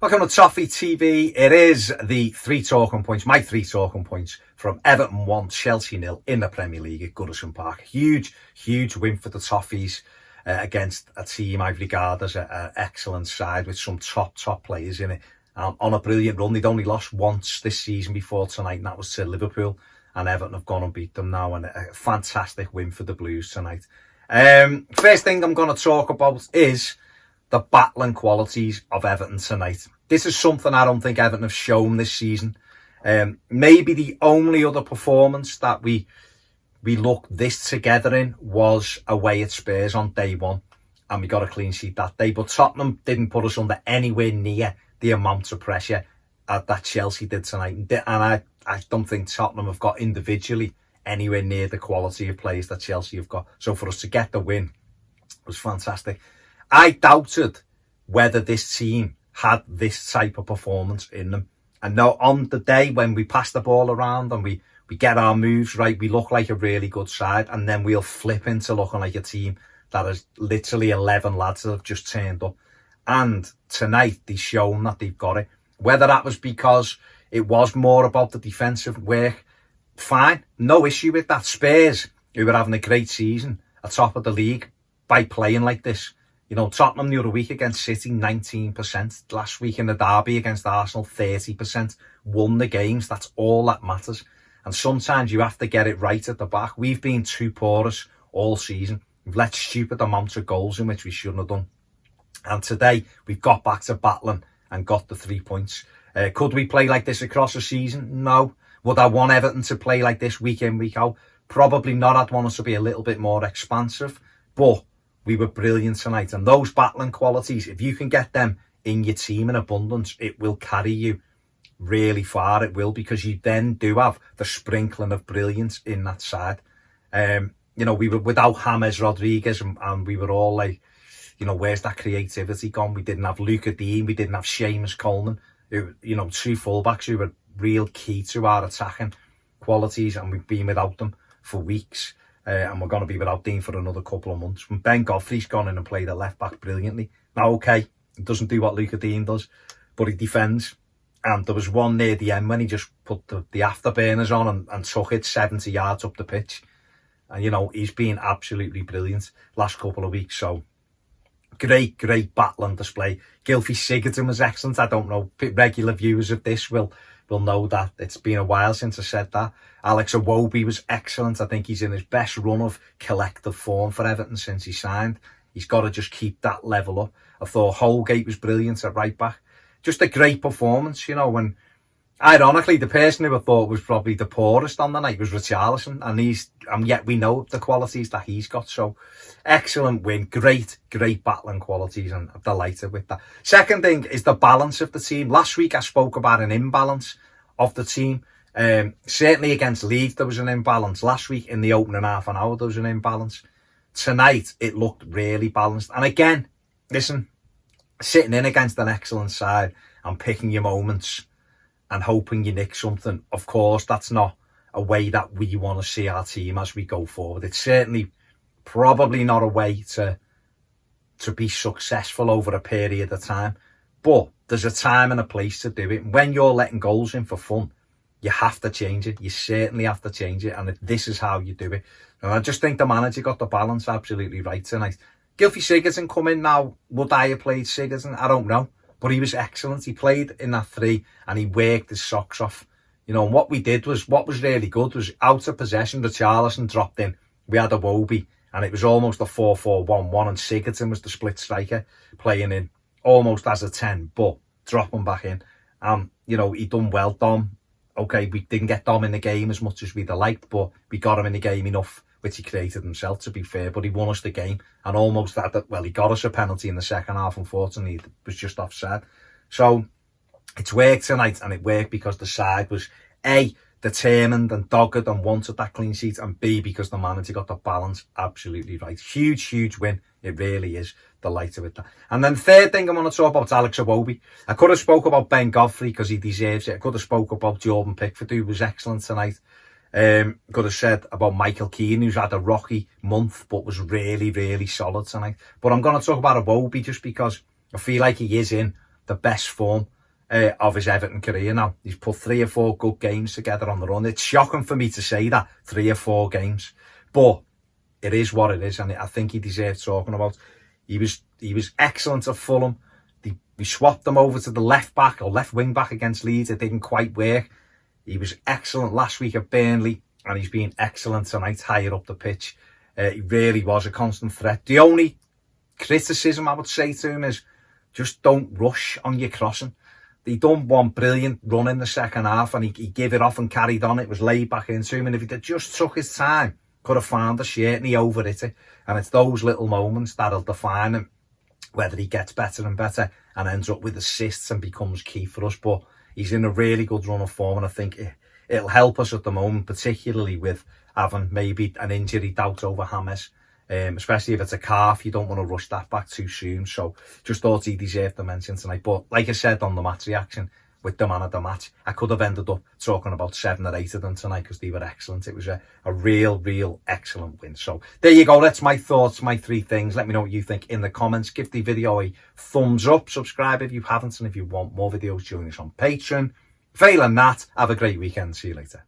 Welcome to Toffee TV. It is the three talking points, my three talking points from Everton 1, Chelsea 0 in the Premier League at Goodison Park. Huge win for the Toffees against a team I've regarded as an excellent side with some top players in it. On a brilliant run. They'd only lost once this season before tonight, and that was to Liverpool. And Everton have gone and beat them now, and a fantastic win for the Blues tonight. First thing I'm going to talk about is the battling qualities of Everton tonight. This is something I don't think Everton have shown this season. Maybe the only other performance that we looked this together in was away at Spurs on day one, and we got a clean sheet that day. But Tottenham didn't put us under anywhere near the amount of pressure that Chelsea did tonight. And I don't think Tottenham have got individually anywhere near the quality of players that Chelsea have got. So for us to get the win was fantastic. I doubted whether this team had this type of performance in them. And now on the day when we pass the ball around and we get our moves right, we look like a really good side, and then we'll flip into looking like a team that is literally 11 lads that have just turned up. And tonight they've shown that they've got it. Whether that was because it was more about the defensive work, fine, no issue with that. Spurs, who were having a great season, are top of the league by playing like this. You know, Tottenham the other week against City, 19%. Last week in the derby against Arsenal, 30%. Won the games. That's all that matters. And sometimes you have to get it right at the back. We've been too porous all season. We've let stupid amounts of goals in, which we shouldn't have done. And today, we've got back to battling and got the 3 points. Could we play like this across the season? No. Would I want Everton to play like this week in, week out? Probably not. I'd want us to be a little bit more expansive. But we were brilliant tonight. And those battling qualities, if you can get them in your team in abundance, it will carry you really far. It will, because you then do have the sprinkling of brilliance in that side. You know, we were without James Rodriguez, and we were all like, you know, where's that creativity gone? We didn't have Luca Dean. We didn't have Seamus Coleman, who, you know, two fullbacks who were real key to our attacking qualities, and we've been without them for weeks. And we're going to be without Dean for another couple of months. When Ben Godfrey's gone in and played a left back brilliantly. Now, okay, he doesn't do what Luca Dean does, but he defends. And there was one near the end when he just put the afterburners on and took it 70 yards up the pitch. And, you know, he's been absolutely brilliant last couple of weeks. So great battling display. Gylfi Sigurdsson was excellent. I don't know, regular viewers of this will know that. It's been a while since I said that. Alex Iwobi was excellent. I think he's in his best run of collective form for Everton since he signed. He's got to just keep that level up. I thought Holgate was brilliant at right back. Just a great performance, you know. And ironically, the person who I thought was probably the poorest on the night was Richarlison, and yet we know the qualities that he's got. So excellent win, great battling qualities, and I'm delighted with that. Second thing is the balance of the team. Last week I spoke about an imbalance of the team. Certainly against Leeds there was an imbalance. Last week in the opening half an hour there was an imbalance. Tonight it looked really balanced. And again, listen, sitting in against an excellent side and picking your moments and hoping you nick something, of course that's not a way that we want to see our team as we go forward. It's certainly probably not a way to be successful over a period of time, but there's a time and a place to do it. When you're letting goals in for fun, you have to change it. You certainly have to change it, and this is how you do it. And I just think the manager got the balance absolutely right tonight. Gylfi Sigurdsson come in now. Would I have played Sigurdsson? I don't know, but he was excellent. He played in that three and he worked his socks off. You know, and what we did was, what was really good was out of possession, Richarlison dropped in. We had Iwobi, and it was almost a 4-4-1-1, and Sigurdsson was the split striker playing in almost as a 10, but dropping back in. You know, he done well, Dom. Okay, we didn't get Dom in the game as much as we'd have liked, but we got him in the game enough, which he created himself, to be fair. But he won us the game, and almost he got us a penalty in the second half. Unfortunately, it was just offside. So it's worked tonight, and it worked because the side was A, determined and dogged and wanted that clean sheet, and B, because the manager got the balance absolutely right. Huge win. It really is. Delighted with that. And then third thing I'm going to talk about is Alex Iwobi. I could have spoke about Ben Godfrey because he deserves it. I could have spoke about Jordan Pickford, who was excellent tonight. Could have said about Michael Keane, who's had a rocky month but was really solid tonight. But I'm going to talk about Iwobi just because I feel like he is in the best form of his Everton career now. He's put 3 or 4 good games together on the run. It's shocking for me to say that, 3 or 4 games. But it is what it is, and I think he deserves talking about. He was excellent at Fulham. We swapped him over to the left back or left wing back against Leeds. It didn't quite work. He was excellent last week at Burnley, and he's been excellent tonight higher up the pitch. He really was a constant threat. The only criticism I would say to him is just don't rush on your crossing. He done one brilliant run in the second half, and he gave it off and carried on. It was laid back into him, and if he just took his time, could have found the shirt and he overhit it. And it's those little moments that'll define him, whether he gets better and better and ends up with assists and becomes key for us. But he's in a really good run of form, and I think it'll help us at the moment, particularly with having maybe an injury doubt over James, especially if it's a calf. You don't want to rush that back too soon. So just thought he deserved the mention tonight. But like I said on the match reaction, with the man of the match, I could have ended up talking about 7 or 8 of them tonight because they were excellent. It was a real excellent win. So there you go. That's my thoughts, my 3 things. Let me know what you think in the comments. Give the video a thumbs up. Subscribe if you haven't. And if you want more videos, join us on Patreon. Failing that, have a great weekend. See you later.